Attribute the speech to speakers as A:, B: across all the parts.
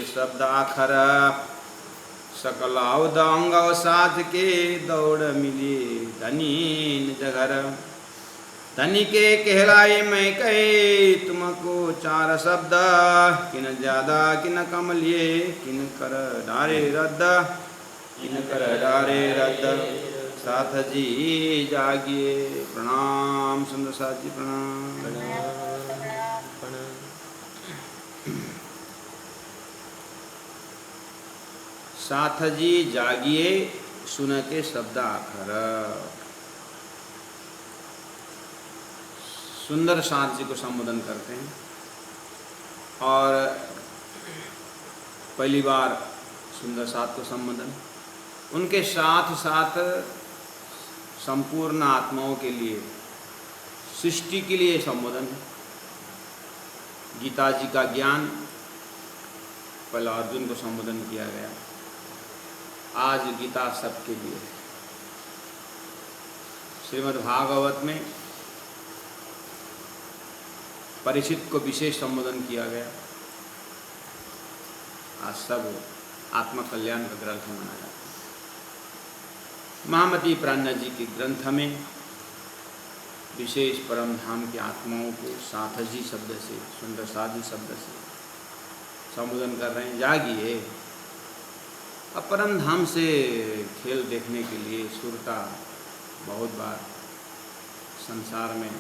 A: शब्द आखर सकल औद अंग साध के दौड़ मिली धनी निज घर। धनी के कहलाए मैं कहे तुमको चार शब्द किन ज्यादा किन कम लिए किन कर डारे रद्द किन कर डारे रद्द। साथ जी जागिए। प्रणाम सुंदर साथ जी प्रणाम। साथ जी जागिए सुन के शब्द आखर। सुंदर साथ जी को संबोधन करते हैं और पहली बार सुंदर साथ को संबोधन उनके साथ साथ संपूर्ण आत्माओं के लिए सृष्टि के लिए संबोधन है। गीता जी का ज्ञान पहले अर्जुन को संबोधन किया गया, आज गीता सबके लिए। श्रीमद् भागवत में परीक्षित को विशेष संबोधन किया गया। आज सब आत्मा कल्याण का ग्रंथ माना जाता है। महामती प्राज्ञा जी के ग्रंथ में विशेष परम धाम की आत्माओं को साथ जी शब्द से, सुंदर साथ जी शब्द से संबोधन कर रहे हैं। जागिए। अब परम धाम से खेल देखने के लिए सुरता बहुत बार संसार में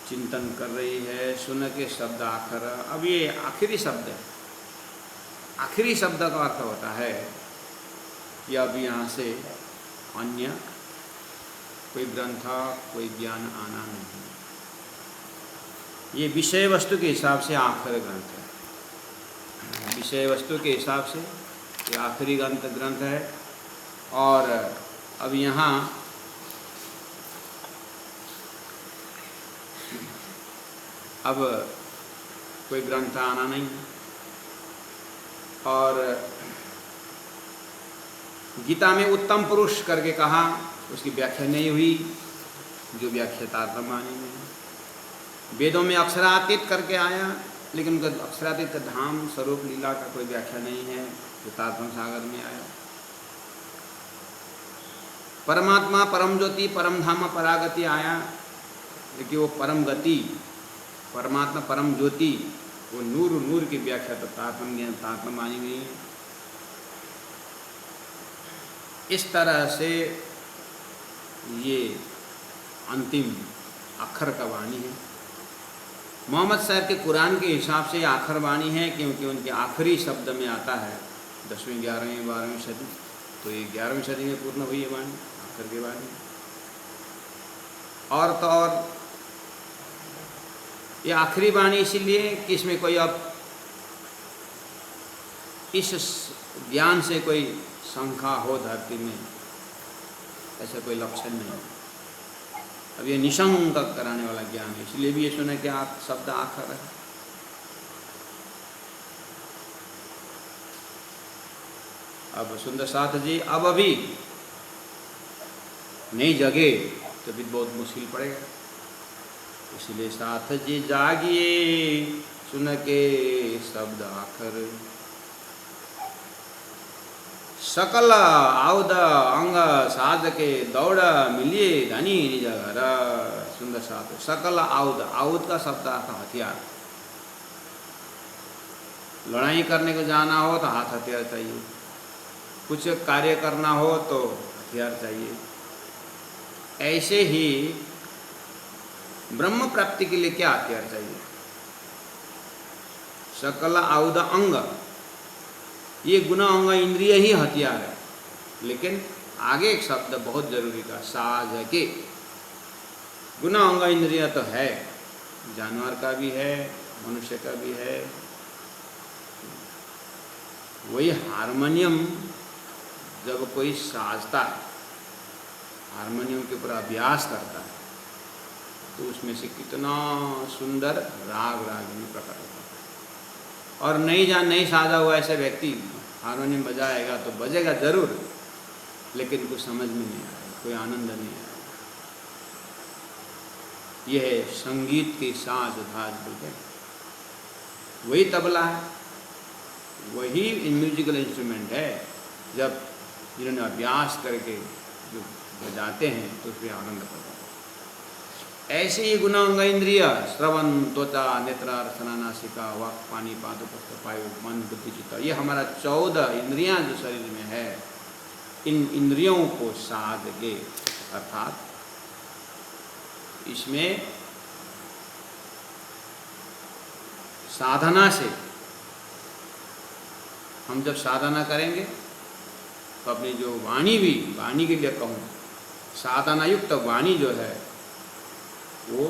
A: चिंतन कर रही है। सुन के शब्द आखर, अब ये आखिरी शब्द है। आखिरी शब्द का अर्थ होता है कि अब यहाँ से अन्य कोई ग्रंथ कोई ज्ञान आना नहीं। ये विषय वस्तु के हिसाब से आखिरी ग्रंथ है। विषय वस्तु के हिसाब से ये आखिरी ग्रंथ है। और अब यहाँ अब कोई ग्रंथ आना नहीं। और गीता में उत्तम पुरुष करके कहा, उसकी व्याख्या नहीं हुई जो व्याख्या तारतम्य मानी में। वेदों में अक्षरातीत करके आया, लेकिन उनका अक्षरातीत का धाम स्वरूप लीला का कोई व्याख्या नहीं है जो तारतम्य सागर में आया। परमात्मा परम ज्योति परम धाम परागति आया, लेकिन वो परम गति परमात्मा परम ज्योति वो नूर नूर की व्याख्या तो तारतम्य मानी हुई है। इस तरह से ये अंतिम अक्षर का वाणी है। मोहम्मद साहब के कुरान के हिसाब से आखिर वाणी है, क्योंकि उनके आखिरी शब्द में आता है 10वीं 11वीं 12वीं सदी, तो ये 11वीं सदी में पूर्ण हुई है वाणी, आखिर की वाणी। और तो और ये आखिरी वाणी इसीलिए कि इसमें कोई अब इस ज्ञान से कोई शंका हो धरती में, ऐसा कोई लक्षण नहीं। अब ये निशंक कराने वाला ज्ञान है, इसलिए भी ये सुने कि आप शब्द आखिर है। अब सुंदर साथ जी अब अभी नहीं जगे तो भी बहुत मुश्किल पड़ेगा। इसलिए साथ जी जागिए सुन के शब्द आखिर। सकल आउद अंग साध के दौड़ मिलिए धनी निज घर। सुंदर साथ सकल आउद, आउद का शब्द अर्थ हथियार। लड़ाई करने को जाना हो तो हाथ हथियार चाहिए, कुछ कार्य करना हो तो हथियार चाहिए। ऐसे ही ब्रह्म प्राप्ति के लिए क्या हथियार चाहिए? सकल आउद अंग, ये गुण अंग इंद्रिय ही हथियार है। लेकिन आगे एक शब्द बहुत जरूरी का, साज के। गुण अंग इंद्रिय तो है, जानवर का भी है मनुष्य का भी है। वही हारमोनियम जब कोई साजता है, हारमोनियम के ऊपर अभ्यास करता है, तो उसमें से कितना सुंदर राग रागिनी प्रकट होता है। और नहीं साजा हुआ ऐसे व्यक्ति हारमोनियम बजाएगा तो बजेगा जरूर, लेकिन कुछ समझ में नहीं आएगा, कोई आनंद नहीं आएगा। यह है संगीत की साज धाज बोलते हैं, वही तबला है, वही म्यूजिकल इंस्ट्रूमेंट है। जब जिन्होंने अभ्यास करके जो बजाते हैं तो उसमें आनंद पड़ता है। ऐसे ही गुणांग इंद्रिय श्रवण, त्वचा, नेत्र, रसना, नासिका, वाक्, पानी, पाद, पुष्ट, पायु, मन, बुद्धि, चित्त, ये हमारा 14 इंद्रियां जो शरीर में है, इन इंद्रियों को साध के, अर्थात इसमें साधना से हम जब साधना करेंगे तो अपनी जो वाणी के लिए कहूँ, साधना युक्त वाणी जो है वो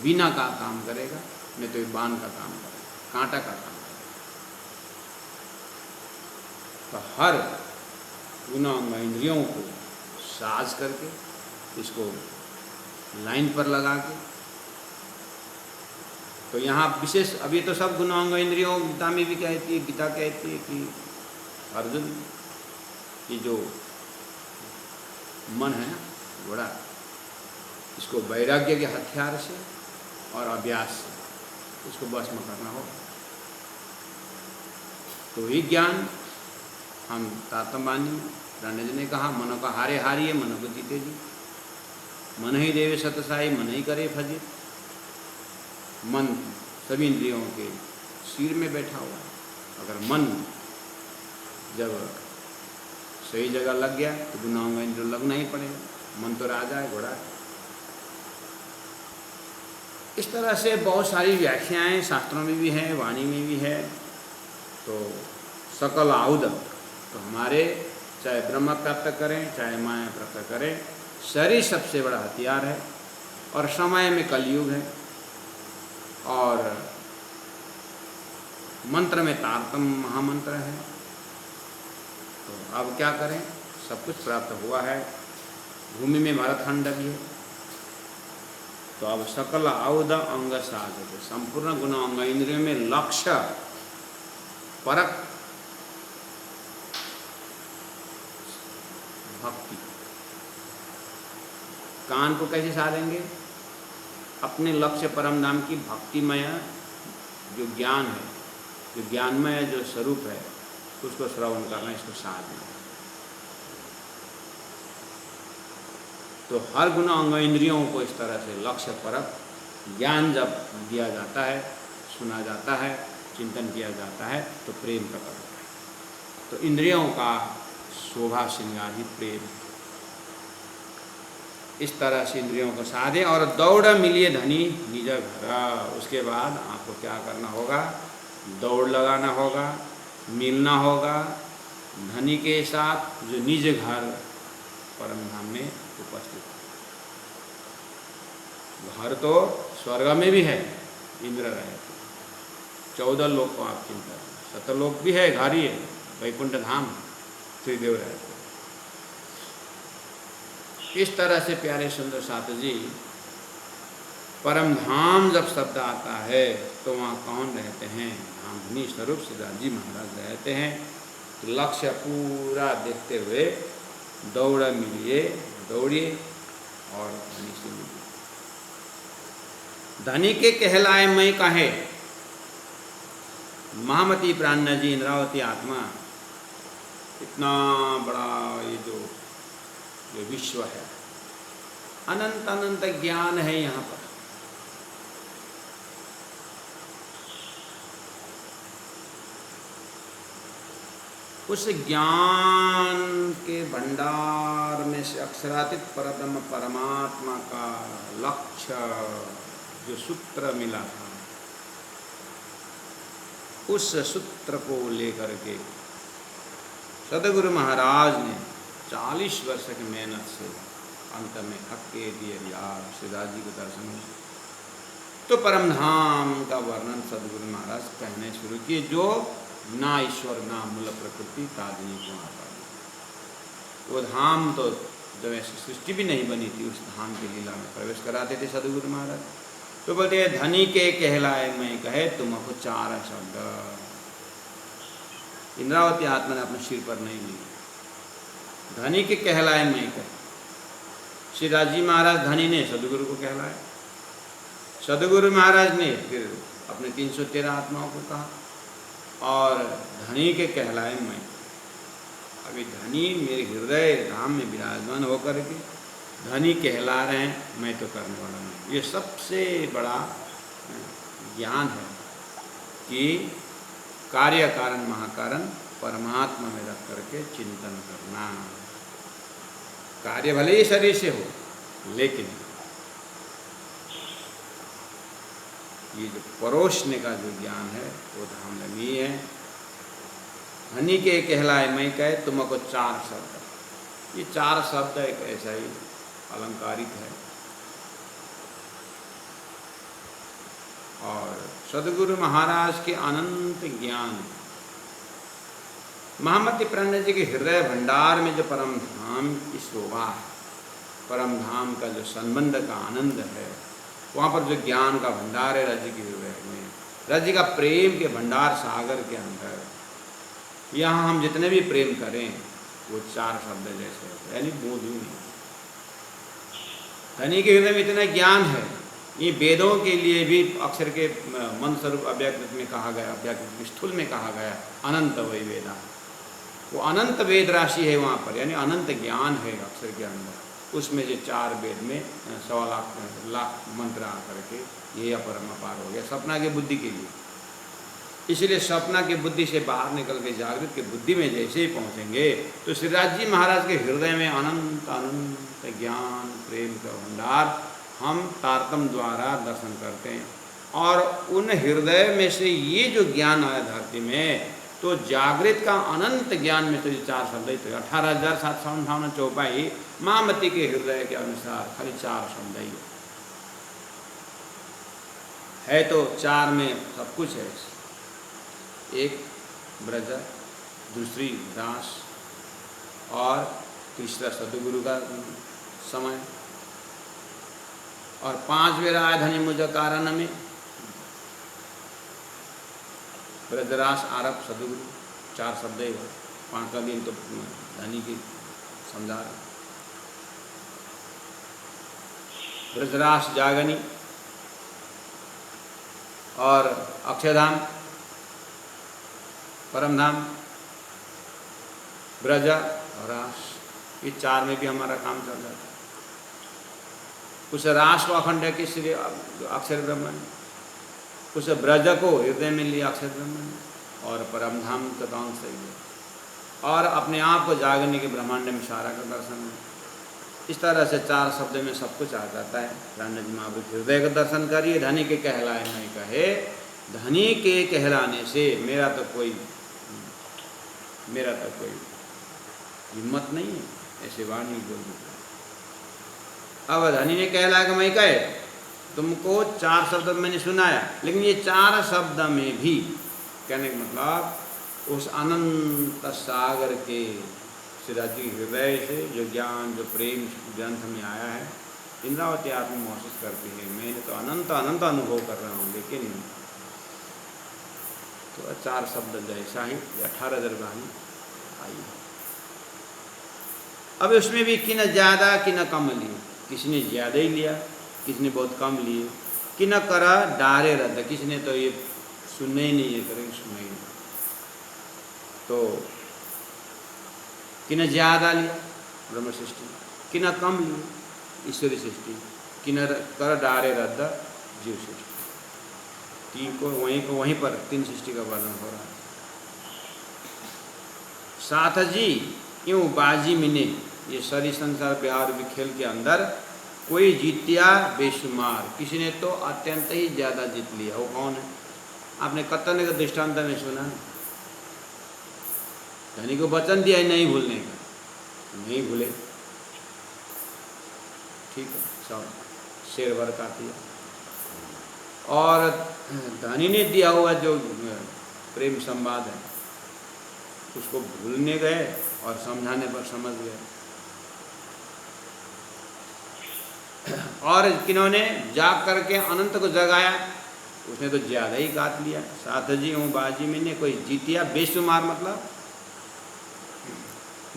A: बीना का काम करेगा, नहीं तो बाण का काम करेगा, कांटा का काम करेगा। तो हर गुणांग इंद्रियों को साज करके, इसको लाइन पर लगा के, तो यहाँ विशेष, अभी तो सब गुणांग इंद्रियों, गीता में भी कहती है, गीता कहती है कि अर्जुन की जो मन है ना घोड़ा, इसको वैराग्य के हथियार से और अभ्यास से इसको भस्म करना होगा। तो ही ज्ञान, हम तातंबानी में राणे जी ने कहा, मनो का हारे हारिए, मनो को जीते जी, मन ही देवे सतसाई, मन ही करे फजित। मन सभी इंद्रियों के सिर में बैठा हुआ है। अगर मन जब सही जगह लग गया तो गुनाहों इंद्रिय लगना ही पड़ेगा। मन तो राजा है, घोड़ा है। इस तरह से बहुत सारी व्याख्याएं शास्त्रों में भी हैं, वाणी में भी है। तो सकल आउद, तो हमारे चाहे ब्रह्म प्राप्त करें चाहे माया प्राप्त करें, शरीर सबसे बड़ा हथियार है। और समय में कलयुग है, और मंत्र में तारतम महामंत्र है। तो अब क्या करें, सब कुछ प्राप्त हुआ है, भूमि में भरतखंड भी है। तो अब सकल आउद अंग साधते, संपूर्ण गुण अंग इंद्रियों में लक्ष्य परक भक्ति। कान को कैसे साधेंगे, अपने लक्ष्य परम धाम की भक्तिमय जो ज्ञान है, जो ज्ञानमय जो स्वरूप है, उसको श्रवण करना, इसको साधना। तो हर गुण अंग इंद्रियों को इस तरह से लक्ष्य परक ज्ञान जब दिया जाता है, सुना जाता है, चिंतन किया जाता है, तो प्रेम प्रकट होता है। तो इंद्रियों का शोभा श्रृंगार ही प्रेम। इस तरह से इंद्रियों को साधे और दौड़ मिलिए धनी निज घर। उसके बाद आपको क्या करना होगा, दौड़ लगाना होगा, मिलना होगा धनी के साथ जो निज घर परम धाम में उपस्थित है। घर तो स्वर्ग में भी है, इंद्र रहे, 14 लोक को आप चिंता करें, सतलोक भी है, घर ही है, वैकुंठ धाम त्रिदेव रहते। इस तरह से प्यारे सुंदर साथ जी, परम धाम जब शब्द आता है तो वहाँ कौन रहते हैं, धामधनी स्वरूप सिद्धार्थजी महाराज रहते हैं। तो लक्ष्य पूरा देखते हुए दौड़ मिलिए, दौड़िए और धनी से मिलिए। धनी के कहलाए मैं कहे, महामती प्राण जी, इंद्रावती आत्मा, इतना बड़ा ये जो विश्व है, अनंत अनंत ज्ञान है यहाँ पर। उस ज्ञान के भंडार में से अक्षरातीत परब्रह्म परमात्मा का लक्ष्य जो सूत्र मिला था, उस सूत्र को लेकर के सदगुरु महाराज ने 40 वर्ष की मेहनत से अंत में हक के दिए यार सिद्धार्थ जी के दर्शन में, तो परम धाम का वर्णन सदगुरु महाराज कहने शुरू किए, जो ना ईश्वर ना मूल प्रकृति तादनी को आता। वो धाम तो जब ऐसी सृष्टि भी नहीं बनी थी, उस धाम की लीला में प्रवेश कराते थे सदगुरु महाराज। तो बोलते हैं धनी के कहलाए मैं कहे, तुमको 4 शब्द इंद्रावती आत्मा ने अपने सिर पर नहीं ली। धनी के कहलाए मैं कहे, श्री राजी महाराज धनी ने सदगुरु को कहलाए, सदगुरु महाराज ने फिर अपने 313 आत्माओं को कहा, और धनी के कहलाए मैं। अभी धनी मेरे हृदय धाम में विराजमान होकर के धनी कहला रहे हैं, मैं तो करने वाला नहीं। ये सबसे बड़ा ज्ञान है कि कार्य कारण महाकारण परमात्मा में रख करके चिंतन करना। कार्य भले ही शरीर से हो, लेकिन ये जो परोसने का जो ज्ञान है वो धामलंगी है। धनी के कहलाए मैं कहे तुमको 4 शब्द। ये 4 शब्द एक ऐसा ही अलंकारिक है। और सदगुरु महाराज के अनंत ज्ञान, महामती प्रणय जी के हृदय भंडार में जो परम धाम की शोभा है, परम धाम का जो संबंध का आनंद है, वहाँ पर जो ज्ञान का भंडार है राज्य के हृदय में, राज्य का प्रेम के भंडार सागर के अंदर, यहाँ हम जितने भी प्रेम करें वो 4 शब्द जैसे होते, यानी बूंद ही नहीं। धनी के हृदय में इतना ज्ञान है, ये वेदों के लिए भी अक्षर के मंत्र स्वरूप अव्याकृत में कहा गया, अव्याकृत स्थूल में कहा गया अनंत वही वेदा। वो अनंत वेद राशि है वहाँ पर, यानी अनंत ज्ञान है अक्षर के अंदर। उसमें जो 4 वेद में 1.25 लाख मंत्र आकर के ये अपरम अपार हो गया सपना की बुद्धि के लिए। इसलिए सपना की बुद्धि से बाहर निकल के जागृत की बुद्धि में जैसे ही पहुँचेंगे तो श्रीराज जी महाराज के हृदय में अनंत अनंत ज्ञान प्रेम का भंडार हम तारतम द्वारा दर्शन करते हैं। और उन हृदय में से ये जो ज्ञान आया धरती में, तो जागृत का अनंत ज्ञान में तो ये 4 शब्द ही तो 18,758 चौपाई महामती के हृदय के अनुसार खाली 4 शब्द ही है। तो 4 में सब कुछ है। एक ब्रज, दूसरी दास, और तीसरा सदगुरु का समय, और 5वें राय धनी मुझ कारण में ब्रजरास आरभ सदगुरु 4 शब्द ही हो। 5वां दिन तो धनी की समझा रहे। ब्रजरास जागनी और अक्षरधाम परमधाम ब्रज और रास, ये 4 में भी हमारा काम चल रहा है। उस रास को अखंड है किसलिए अक्षर ब्रह्मण, उस ब्रज को हृदय में लिया अक्षर ब्रह्मण, और परमधाम का काम सही है, और अपने आप को जागने के ब्रह्मांड में सारा का दर्शन है। इस तरह से 4 शब्द में सब कुछ आ जाता है। राम जी महाप्रभु हृदय का दर्शन करिए, धनी के कहलाए नहीं कहे, धनी के कहलाने से मेरा तो कोई हिम्मत नहीं है, ऐसे वाणी बोल। अब धनी ने कहला कि मैं कहे तुमको 4 शब्द मैंने सुनाया, लेकिन ये 4 शब्द में भी कहने का मतलब उस अनंत सागर के श्रीराज जी हृदय से जो ज्ञान जो प्रेम ग्रंथ में आया है, इंद्रावती आत्मा महसूस करती है मैंने तो अनंत अनंत अनुभव कर रहा हूँ। लेकिन तो 4 शब्द जैसा ही 18 दरगाही आई। अब उसमें भी कि न ज़्यादा कि न कम लिए, किसी ने ज़्यादा ही लिया, किसी ने बहुत कम लिए। कि न करा डारे रद्द, किसी ने तो ये सुनने ही नहीं, ये करेंगे सुनने ही नहीं। तो कि न ज़्यादा लिया ब्रह्म सृष्टि, कि न कम लिए ईश्वरी सृष्टि, कि न कर डारे रद्द जीव सृष्टि। 3 को वहीं पर 3 सृष्टि का वर्णन हो रहा है। साथ जी यूँ बाजी मिने, ये सारी संसार बिहार भी खेल के अंदर कोई जीतिया बेशुमार, किसी ने तो अत्यंत ही ज़्यादा जीत लिया। वो कौन है? आपने कतने का दृष्टांत में सुना है, धनी को वचन दिया है नहीं भूलने का, नहीं भूले, ठीक है, सब शेर भर काट दिया। और धनी ने दिया हुआ जो प्रेम संवाद है उसको भूलने गए और समझाने पर समझ गए। और किन्होंने जाग करके अनंत को जगाया, उसने तो ज़्यादा ही काट लिया। साथ जी हूँ बाजी में ने कोई जीतिया बेशुमार, मतलब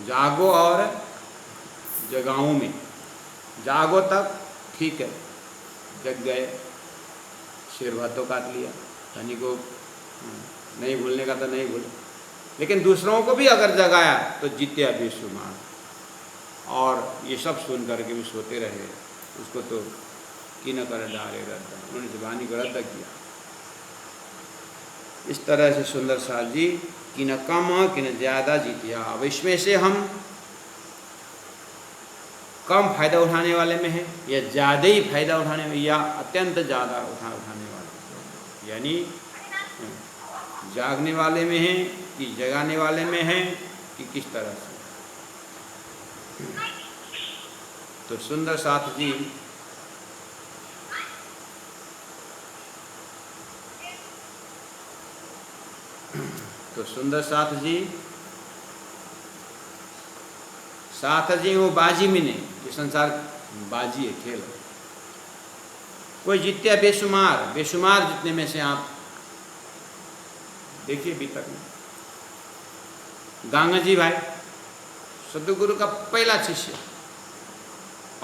A: जागो और जगाओं में, जागो तक ठीक है, जग गए, शेर भात तो काट लिया, धनी को नहीं भूलने का तो नहीं भूले, लेकिन दूसरों को भी अगर जगाया तो जित्या बेशुमार। और ये सब सुन करके भी सोते रहे, उसको तो की न कर डाले रद्द, उन्होंने जुबानी को रद्द किया। इस तरह से सुंदर साथ जी कि न कम कि न ज़्यादा जीतिया। अब इसमें से हम कम फायदा उठाने वाले में है या ज़्यादा ही फायदा उठाने में, या अत्यंत ज़्यादा उठाने वाले, यानी जागने वाले में है कि जगाने वाले में है कि किस तरह से। तो सुंदर साथ जी साथ जी वो बाजी में नहीं, ये संसार बाजी है, खेल है। कोई जीत्या बेशुमार, बेशुमार जितने में से आप देखिए अभी तक में गंगा जी भाई सदगुरु का पहला शिष्य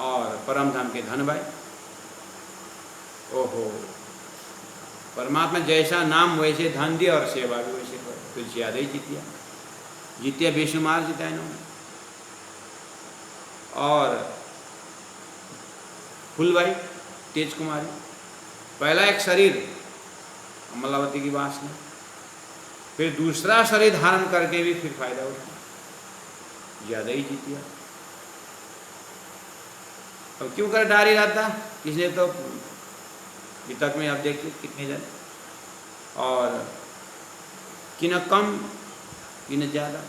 A: और परम धाम के धन भाई, ओहो, परमात्मा जैसा नाम वैसे धन दिया और सेवा भी वैसे कर, तो ज्यादा ही जीतिया बेशुमार जीता इन्होंने। और फूलबाई तेज कुमारी, पहला एक शरीर अमलावती की वासना, फिर दूसरा शरीर धारण करके भी फिर फायदा उठा, ज्यादा ही जीतिया। अब क्यों कर डारी रहता, किसने तो वितक में आप देखिए कितने जन, और कि न कम कि न ज्यादा,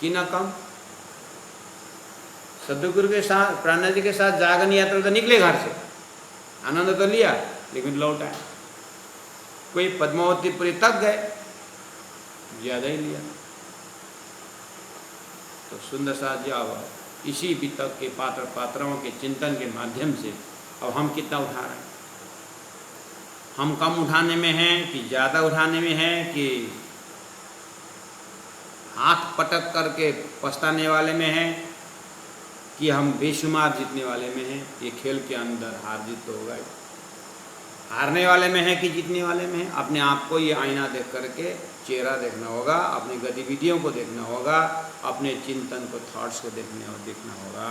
A: कि न कम। सदगुरु के साथ प्राणा जी के साथ जागरण यात्रा तो निकले घर से, आनंद तो लिया लेकिन लौट आए। कोई पद्मावतीपुरी तक गए, ज्यादा ही लिया। तो सुंदर साथ जी अब इसी वितक के पात्रों के चिंतन के माध्यम से अब हम कितना उठा रहे हैं, हम कम उठाने में हैं कि ज़्यादा उठाने में हैं, कि हाथ पटक करके पछताने वाले में हैं, कि हम बेशुमार जीतने वाले में हैं। ये खेल के अंदर हार जीत तो होगा ही, हारने वाले में है कि जीतने वाले में है। अपने आप को ये आईना देख करके चेहरा देखना होगा, अपनी गतिविधियों को देखना होगा, अपने चिंतन को, थॉट्स को देखना होगा।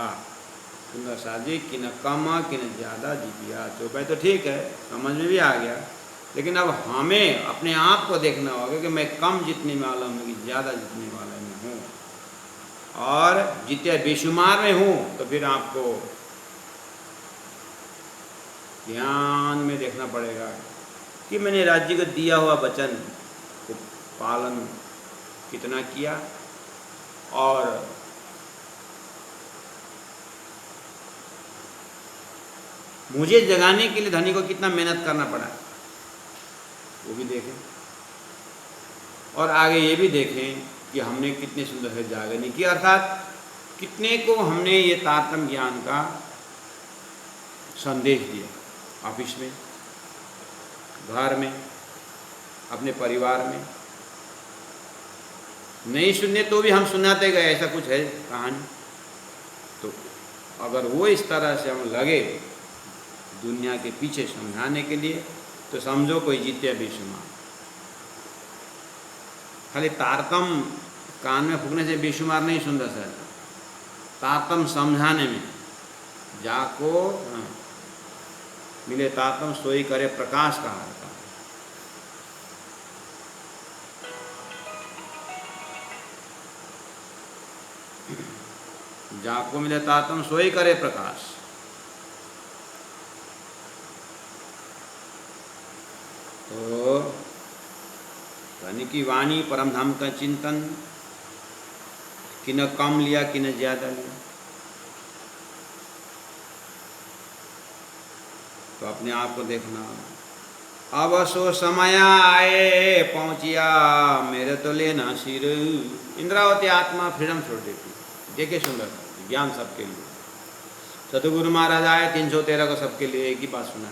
A: सुंदर साथ जी कि न कम कि न ज़्यादा जीतिया। चौपाई तो ठीक है, समझ में भी आ गया, लेकिन अब हमें अपने आप को देखना होगा कि मैं कम जीतने वाला हूँ कि ज़्यादा जीतने वाला में हूँ। और जितने बेशुमार में हूँ तो फिर आपको ध्यान में देखना पड़ेगा कि मैंने राज्य को दिया हुआ वचन को पालन कितना किया, और मुझे जगाने के लिए धनी को कितना मेहनत करना पड़ा, वो भी देखें। और आगे ये भी देखें कि हमने कितने सुंदर से जागरण की, अर्थात कितने को हमने ये तारतम्य ज्ञान का संदेश दिया, ऑफिस में, घर में, अपने परिवार में। नहीं सुनने तो भी हम सुनाते गए, ऐसा कुछ है कहानी। तो अगर वो इस तरह से हम लगे दुनिया के पीछे समझाने के लिए, तो समझो कोई जीत्या बेशुमार। खाली तारतम कान में फूकने से बेशुमार नहीं सुंदर सा, तारतम समझाने में जाको मिले तारतम सोई करे प्रकाश कहा जाता है। जाको मिले तारतम सोई करे प्रकाश। तो धनी की वाणी, परम धाम का चिंतन, कि न कम लिया कि न ज्यादा लिया। तो अपने आप को देखना, अब सो समय आए पहुंचिया मेरे तो लेना सिर। इंद्रावती आत्मा फ्रीडम छोड़ देती। देखिए सुंदर ज्ञान सबके लिए। सतगुरु महाराज आए 313 को सबके लिए एक ही बात सुना।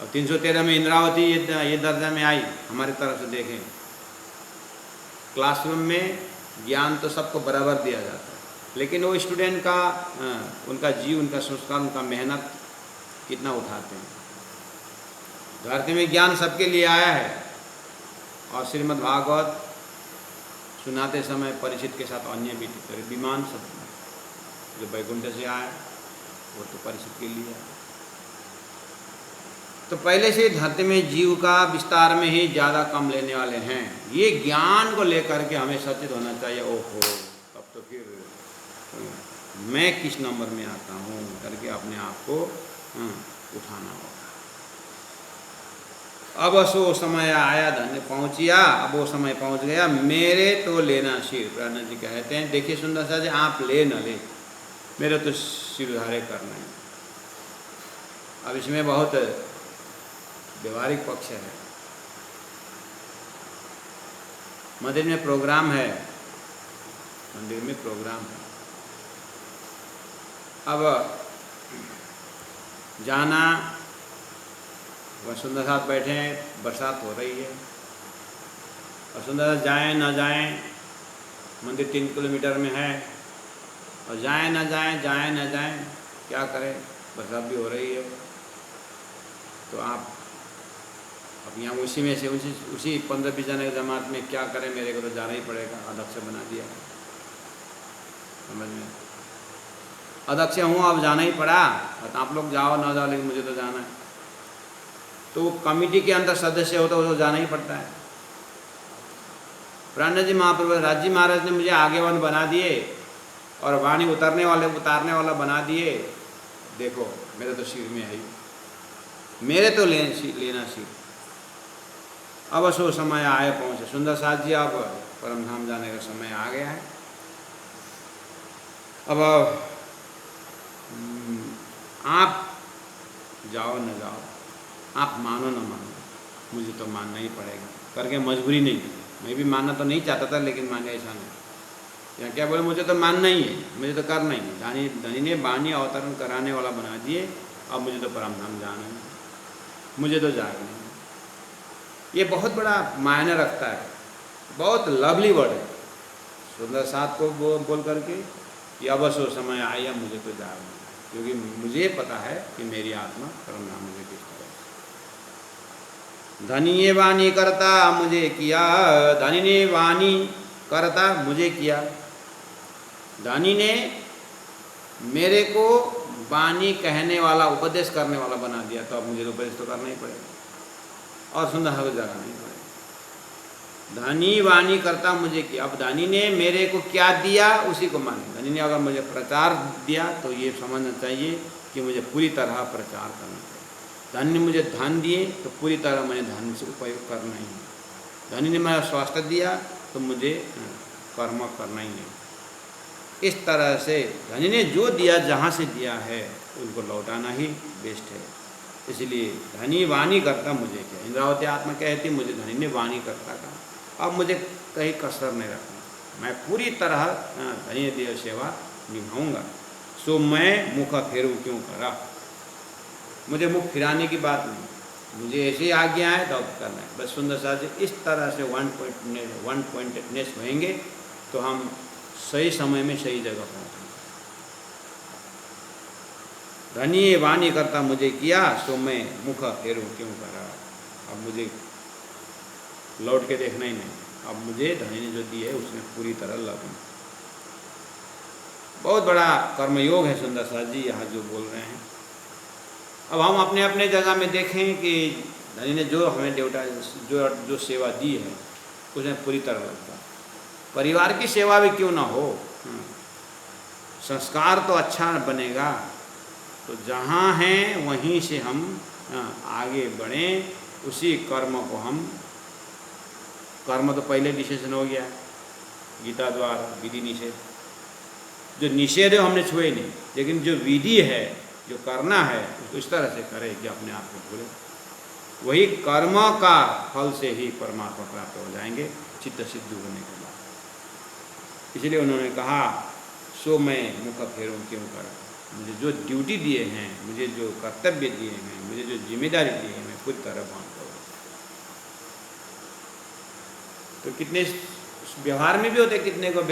A: और 313 में इंद्रावती ये दर्जा में आई। हमारी तरफ से देखें, क्लासरूम में ज्ञान तो सबको बराबर दिया जाता है, लेकिन वो स्टूडेंट का उनका जीव, उनका संस्कार, उनका मेहनत कितना उठाते हैं। धरती में ज्ञान सबके लिए आया है। और श्रीमद् भागवत सुनाते समय परीक्षित के साथ अन्य भी थे, विमान सब जो वैकुंठ से आया वो तो परीक्षित के लिए आया। तो पहले से धरती में जीव का विस्तार में ही ज़्यादा कम लेने वाले हैं। ये ज्ञान को लेकर के हमें सचेत होना चाहिए। ओहो, तब तो फिर मैं किस नंबर में आता हूँ करके अपने आप को उठाना होगा। अब सो समय आया, धन्य पहुँचिया, अब वो समय पहुँच गया, मेरे तो लेना सिर। प्राणनाथ जी कहते हैं, देखिए सुंदर सा जी, आप ले न ले, मेरे तो सिर उधारे करना है। अब इसमें बहुत व्यवहारिक पक्ष है। मंदिर में प्रोग्राम है, मंदिर में प्रोग्राम है, अब जाना, वह सुंदर साथ बैठे हैं, बरसात हो रही है, और सुंदर साथ जाएँ ना जाएँ, मंदिर 3 किलोमीटर में है, और जाएँ ना जाएँ, जाएँ ना जाएँ, क्या करें, बरसात भी हो रही है। तो आप अब यहाँ उसी में से उसी 15-20 जने की जमात में क्या करें, मेरे को तो जाना ही पड़ेगा, अध्यक्ष बना दिया, समझ में, अध्यक्ष हूँ, अब जाना ही पड़ा, तो आप लोग जाओ ना जाओ, लेकिन मुझे तो जाना है। तो कमेटी के अंदर सदस्य हो तो जाना ही पड़ता है। प्राणनाथ जी महाप्रभु राज जी महाराज ने मुझे आगेवान बना दिए और वाणी उतारने वाला बना दिए। देखो मेरे तो सिर में है, मेरे तो लेना सिर। अब सो समय आए पहुँचे सुंदर साथ जी, अब परम धाम जाने का समय आ गया है। अब आप जाओ न जाओ, आप मानो न मानो, मुझे तो मानना ही पड़ेगा करके मजबूरी नहीं की। मैं भी मानना तो नहीं चाहता था, लेकिन माने ऐसा नहीं। या क्या बोले, मुझे तो मानना ही है, मुझे तो करना ही है। धनी ने वाणी अवतरण कराने वाला बना दिए, अब मुझे तो परम धाम जाना है, मुझे तो जाना है। ये बहुत बड़ा मायने रखता है, बहुत लवली वर्ड है सुंदर साथ को बोल करके कि अब सो समय आया, मुझे तो जाना है, क्योंकि मुझे पता है कि मेरी आत्मा परम धाम मुझे किस तरह। धनी ने वाणी करता मुझे किया, धनी ने वाणी करता मुझे किया, धनी ने मेरे को वाणी कहने वाला, उपदेश करने वाला बना दिया, तो अब मुझे तो उपदेश तो करना ही पड़ेगा और सुंदर हो जाना नहीं पड़ेगा। धनी वाणी करता मुझे किया, अब धनी ने मेरे को क्या दिया उसी को माने। धनी ने अगर मुझे प्रचार दिया तो ये समझना चाहिए कि मुझे पूरी तरह प्रचार करना चाहिए। धनी ने मुझे धन दिए तो पूरी तरह मैंने धन से उपयोग करना ही है। धनी ने मेरा स्वास्थ्य दिया तो मुझे कर्म करना ही नहीं। इस तरह से धनी ने जो दिया, जहाँ से दिया है, उनको लौटाना ही बेस्ट है। इसलिए धनी वाणी करता मुझे क्या, इंद्रावती आत्मा कहती मुझे धनी ने वाणी करता कहा, अब मुझे कहीं कसर नहीं रखना, मैं पूरी तरह धनी देव सेवा निभाऊंगा। सो मैं मुख फेरू क्यों करा, मुझे मुख फिराने की बात नहीं, मुझे ऐसे आज्ञा है तो अब करना है बस। सुंदर सा से इस तरह से वन पॉइंटनेस होएंगे तो हम सही समय में सही जगह पहुँचेंगे। धनी वाणी करता मुझे किया, सो मैं मुख फेरू क्यों करा, अब मुझे लौट के देखना ही नहीं, अब मुझे धनी ने जो दी है उसमें पूरी तरह लगूँ। बहुत बड़ा कर्मयोग है सुंदर सा जी यहाँ जो बोल रहे हैं। अब हम अपने अपने जगह में देखें कि धनी ने जो हमें ड्यूटा जो सेवा दी है उसमें पूरी तरह लगता। परिवार की सेवा भी क्यों ना हो, संस्कार तो अच्छा बनेगा, तो जहाँ हैं वहीं से हम आगे बढ़ें, उसी कर्म को हम, कर्म तो पहले विशेषण हो गया गीता द्वारा विधि निषेध, जो निषेध है हमने छुए नहीं, लेकिन जो विधि है जो करना है उसको इस तरह से करें कि अपने आप को भूले। वही कर्म का फल से ही परमात्मा प्राप्त हो जाएंगे चित्त सिद्ध होने के बाद। इसलिए उन्होंने कहा सो मैं मुख फेरूं क्यों करा, मुझे जो ड्यूटी दिए हैं, मुझे जो कर्तव्य दिए हैं, मुझे जो जिम्मेदारी दी है, मैं पूरी तरह पालन करूँ। तो कितने व्यवहार में भी होते, कितने को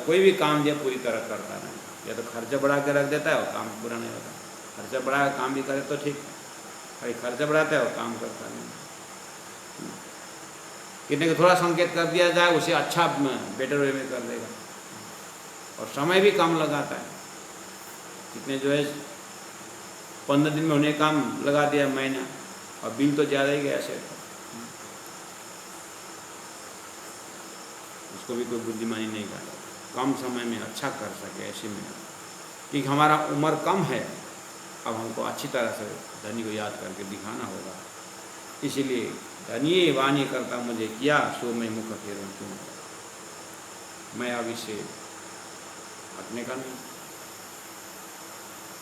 A: कोई भी काम दिया पूरी तरह करता नहीं, या तो खर्चा बढ़ा के रख देता है और काम पूरा नहीं होता। खर्चा बढ़ा के काम भी करे तो ठीक है, खाली खर्चा बढ़ाता है और काम करता नहीं। कितने को थोड़ा संकेत कर दिया जाए उसे अच्छा बेटर वे में कर देगा, और समय भी कम लगाता है। कितने जो है 15 दिन में होने काम लगा दिया महीना, और बिल तो ज़्यादा ही गया सेठ। उसको भी कोई बुद्धिमानी नहीं करता, कम समय में अच्छा कर सके ऐसे में। क्योंकि हमारा उम्र कम है, अब हमको अच्छी तरह से धनी को याद करके दिखाना होगा। इसीलिए धनी वाणी करता मुझे किया, सो मैं मुख फेरूं क्यों। मैं अब इसे हटने का नहीं।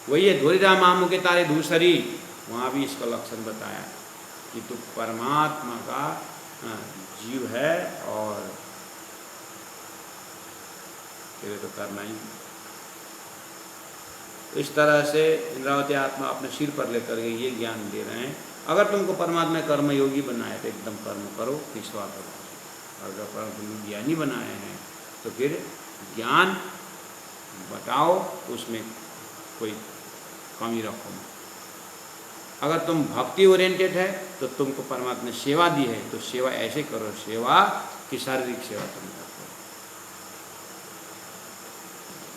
A: वही है धोरीराम मामू के तारे दूसरी, वहाँ भी इसका लक्षण बताया कि तू परमात्मा का जीव है और तेरे तो करना ही। इस तरह से इंद्रावती आत्मा अपने सिर पर लेकर के ये ज्ञान दे रहे हैं, अगर तुमको परमात्मा कर्म योगी बनाए तो एकदम कर्म करो, निस्वाह करो। अगर परम ज्ञानी बनाए हैं तो फिर ज्ञान बताओ, उसमें कोई कमी रखो। अगर तुम भक्ति ओरिएंटेड है तो तुमको परमात्मा ने सेवा दी है, तो सेवा ऐसे करो, सेवा की शारीरिक सेवा तुम करो।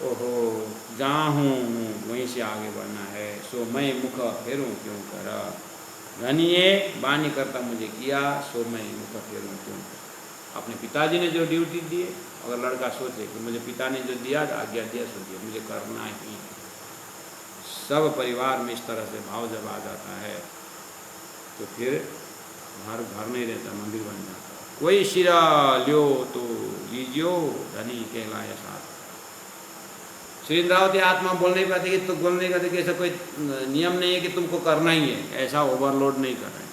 A: ओहो जहाँ हूँ वहीं से आगे बढ़ना है, सो मैं मुख फेरूं क्यों कर। धनिये वाणी करता मुझे किया, सो मैं मुख फेरूं क्यों कर। अपने पिताजी ने जो ड्यूटी दी, अगर लड़का सोचे कि मुझे पिता ने जो दिया आज्ञा दिया सो दिया, मुझे करना ही। सब परिवार में इस तरह से भाव जब आ जाता है तो फिर घर नहीं रहता, मंदिर बन जाता। कोई शिरा लियो तो लीजियो, धनी कहलाए साथ। श्री इंद्रावती आत्मा बोल नहीं पाती कि तो बोल नहीं पाती कि ऐसा कोई नियम नहीं है कि तुमको करना ही है, ऐसा ओवरलोड नहीं कर रहे हैं,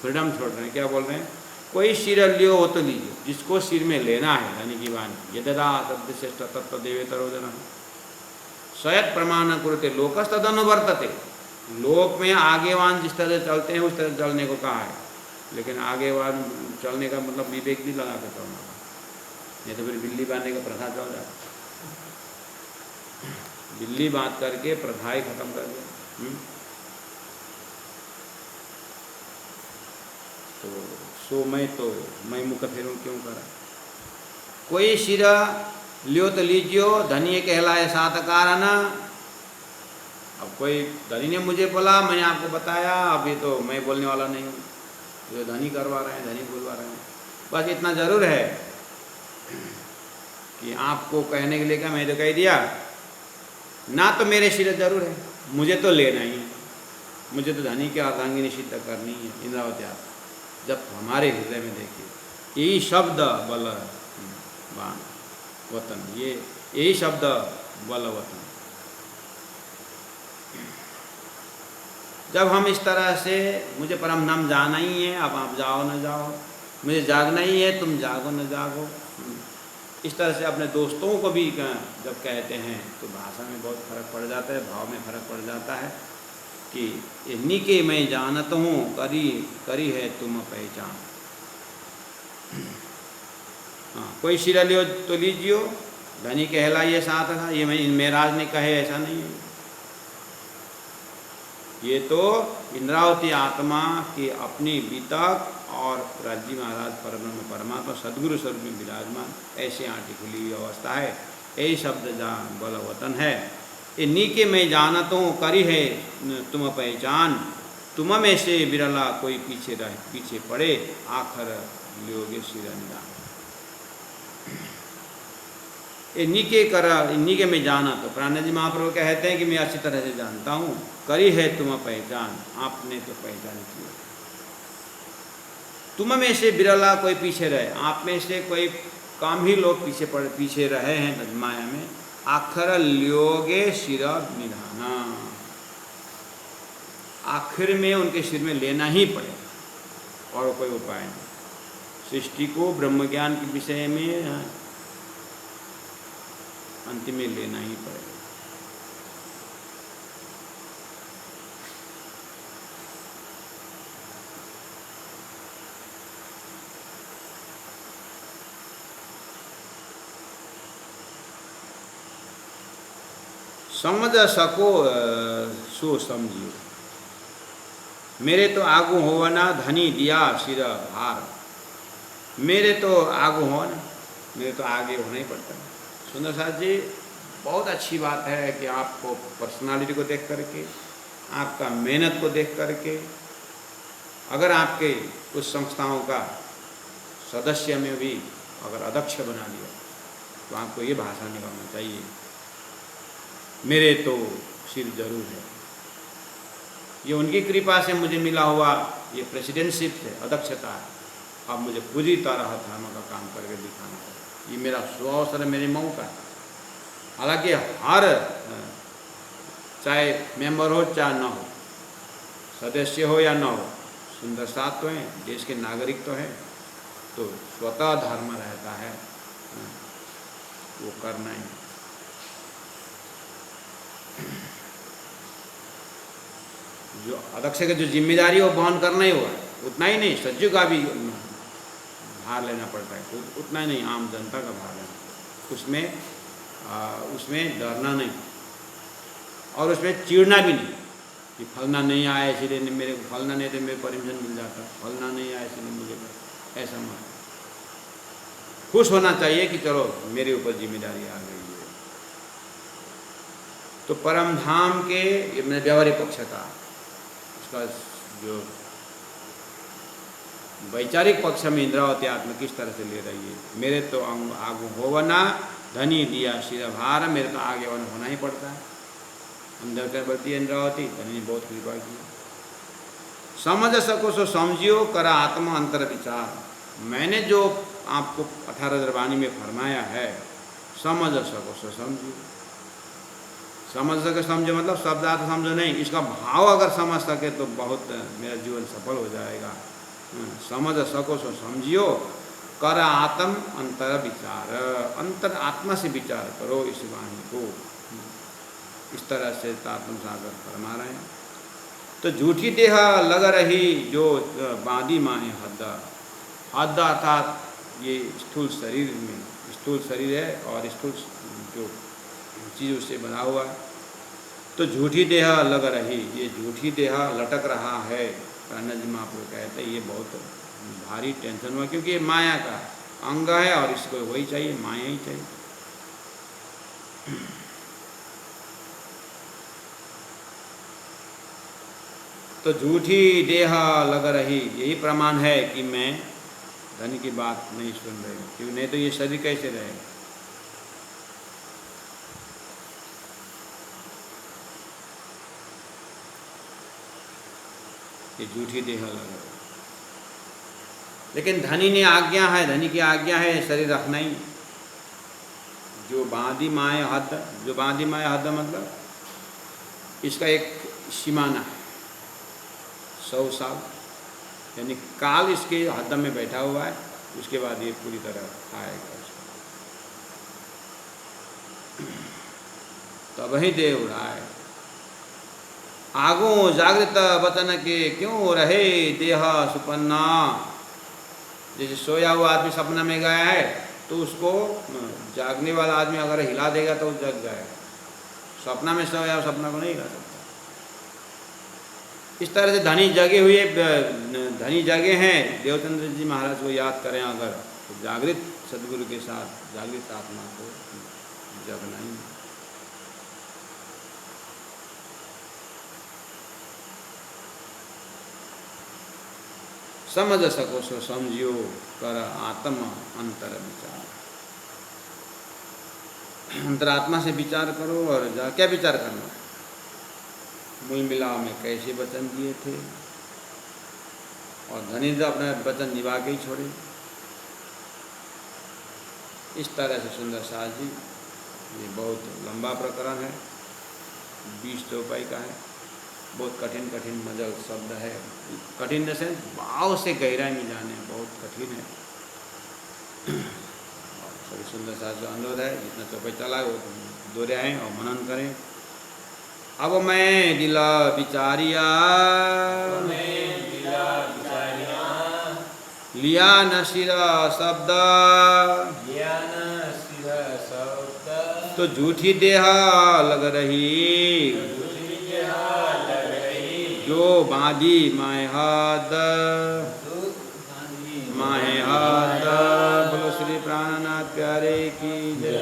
A: फ्रीडम छोड़ रहे हैं। क्या बोल रहे हैं, कोई सिर लियो हो तो लीजिए, जिसको सिर में लेना है। धनी की वाणी यदा शब्द श्रेष्ठ तत्व देवेतरोदन स्वयं प्रमाण कुरुते लोकस तदनुवर्तते। लोक में आगेवान जिस तरह चलते हैं उस तरह चलने को कहा है, लेकिन आगेवान चलने का मतलब विवेक भी लगा के चलना, नहीं तो फिर बिल्ली बांधने का प्रथा चल जाता। बिल्ली बांध करके प्रथा ही खत्म कर दिया। तो सो मैं मुख फेरूं क्यों करा। कोई शिरा लियो तो लीजियो, धनी कहलाए सात कारण। अब कोई धनी ने मुझे बोला, मैंने आपको बताया, अभी तो मैं बोलने वाला नहीं हूँ, जो धनी करवा रहे हैं, धनी बोलवा रहे हैं। बस इतना जरूर है कि आपको कहने के लिए क्या, मैं तो कह दिया ना, तो मेरे सिर जरूर है, मुझे तो लेना ही है, मुझे तो धनी की अर्धांगिनी सिद्ध करनी है। इंद्रावती आप जब हमारे हृदय में देखिए, यही शब्द बलवान वतन, ये यही शब्द बल वतन। जब हम इस तरह से मुझे परम धाम जाना ही है, अब आप जाओ न जाओ, मुझे जागना ही है, तुम जागो न जागो, इस तरह से अपने दोस्तों को भी जब कहते हैं तो भाषा में बहुत फर्क पड़ जाता है, भाव में फर्क पड़ जाता है कि इन्हीं के मैं जानत हूँ, करी है तुम पहचान। हाँ, कोई शिरा लियो तो लीजियो, धनी कहलाइए साथ था, ये मेराज ने कहे ऐसा नहीं है। ये तो इंद्रावती आत्मा की अपनी वितक और राज्य महाराज परब्रह्म परमात्मा सदगुरु स्वरूप में विराजमान ऐसे आंटी खुली हुई अवस्था है। यही शब्द जान बल वतन है। इन्हीं के मैं जानत हूँ, करी है तुम पहचान। तुम में से बिरला कोई पीछे पड़े, आखर लियोगे सिरंजा। इन्हीं के मैं जाना, तो प्राणनाथ जी महाप्रभु कहते हैं कि मैं अच्छी तरह से जानता हूँ। करी है तुम पहचान, आपने तो पहचान की। तुम में से बिरला कोई पीछे रहे, आप में से कोई कम ही लोग पीछे रहे हैं माया में। आखर लियोगे सिर निधाना, आखिर में उनके सिर में लेना ही पड़े, और कोई उपाय नहीं। सृष्टि को ब्रह्म ज्ञान के विषय में अंतिम में लेना ही पड़ेगा। समझ सको सो समझियो। मेरे तो आगू हो ना धनी दिया सिर भार, मेरे तो आगू हो ना, मेरे तो आगे होना ही पड़ता है। सुंदर साथ जी, बहुत अच्छी बात है कि आपको पर्सनालिटी को देख करके, आपका मेहनत को देख करके, अगर आपके कुछ संस्थाओं का सदस्य में भी अगर अध्यक्ष बना दिया तो आपको ये भाषा निकालना चाहिए, मेरे तो सिर जरूर है। ये उनकी कृपा से मुझे मिला हुआ ये प्रेसिडेंटशिप है, अध्यक्षता है। अब मुझे पूरी तरह धर्म का काम करके दिखाना है। ये मेरा सुअवसर है, मेरे मौका है। हालांकि हर चाहे मेंबर हो चाहे ना हो, सदस्य हो या ना हो, सुंदर साथ तो हैं, देश के नागरिक तो हैं, तो स्वतः धर्म रहता है वो करना ही। जो अध्यक्ष की जो जिम्मेदारी वो वहन करना ही होगा, उतना ही नहीं, सचिव का भी भार लेना पड़ता है, उतना ही नहीं, आम जनता का भार लेना, उसमें डरना नहीं और उसमें चिढ़ना भी नहीं कि फलना नहीं आया इसलिए मेरे को, फलना नहीं तो मेरे परमिशन मिल जाता, फलना नहीं आया इसलिए मुझे, ऐसा मत। खुश होना चाहिए कि चलो मेरे ऊपर जिम्मेदारी आ गई है। तो परम धाम के ये व्यवहारिक पक्ष का, उसका जो वैचारिक पक्ष में इंद्रावती आत्मा किस तरह से ले रही है, मेरे तो आगू होवना धनी दिया सिर भार, मेरे तो आगे होना ही पड़ता है। अंदर कर बढ़ती है इंद्रावती, धनी ने बहुत कृपा की। समझ सको सो समझियो, करा आत्मा अंतर विचार। मैंने जो आपको 18 दरबानी में फरमाया है, समझ सको सो समझियो। समझ सके समझो मतलब शब्दार्थ समझो नहीं, इसका भाव अगर समझ सके तो बहुत मेरा जीवन सफल हो जाएगा। समझ सको सो समझियो, कर आत्म अंतर विचार, अंतर आत्मा से विचार करो इस वाणी को। इस तरह से तात्म सागर फरमा रहे हैं। तो झूठी देह लग रही जो बांधी माए हद, हद अर्थात ये स्थूल शरीर में, स्थूल शरीर है और स्थूल जो चीज़ उससे बना हुआ है, तो झूठी देह लग रही, ये झूठी देह लटक रहा है। कान्हा जी महाप्रभु कहते हैं ये बहुत भारी टेंशन हुआ, क्योंकि ये माया का अंग है और इसको वही चाहिए, माया ही चाहिए। तो झूठी देह लग रही, यही प्रमाण है कि मैं धन की बात नहीं सुन रही, क्योंकि नहीं तो ये शरीर कैसे रहेगा। ये झूठी देह लग रही, लेकिन धनी ने आज्ञा है, धनी की आज्ञा है शरीर रखना ही। जो बांधी माए हद, जो बांधी माए हद मतलब इसका एक सीमाना है 100 साल, यानी काल इसके हद में बैठा हुआ है, उसके बाद ये पूरी तरह आएगा। तब ही देव राय आगो जागृत वचन के क्यों रहे देह सुपन्ना। जैसे सोया हुआ आदमी सपना में गया है तो उसको जागने वाला आदमी अगर हिला देगा तो जग जाएगा, सपना में सोया सपना को नहीं हिला सकता। इस तरह से धनी जगे हुए, धनी जगे हैं, देवचंद्र जी महाराज को याद करें अगर, तो जागृत सदगुरु के साथ जागृत आत्मा को जगना ही। समझ सको सो समझियो, कर आत्म अंतर विचार। अंतरात्मा से विचार करो। और क्या विचार करना, मूल मिलाव में कैसे वचन दिए थे और धनी तो अपना वचन निभा के ही छोड़े। इस तरह से सुंदर साथ जी, ये बहुत लंबा प्रकरण है, 20 चौपाई का है, बहुत कठिन कठिन मजल शब्द है। कठिन जैसे भाव से गहराई में जाने बहुत कठिन है। सभी सुंदर साथ जो अनुरोध है, जितना चौपाई चला है वो दोहराएं और मनन करें। अब मैं दिला विचारिया, लिया न सिरा शब्द, तो झूठी देह लग रही जो जो बांधी माए हाथ माए हाथ। बोलो श्री प्राणनाथ प्यारे की जय।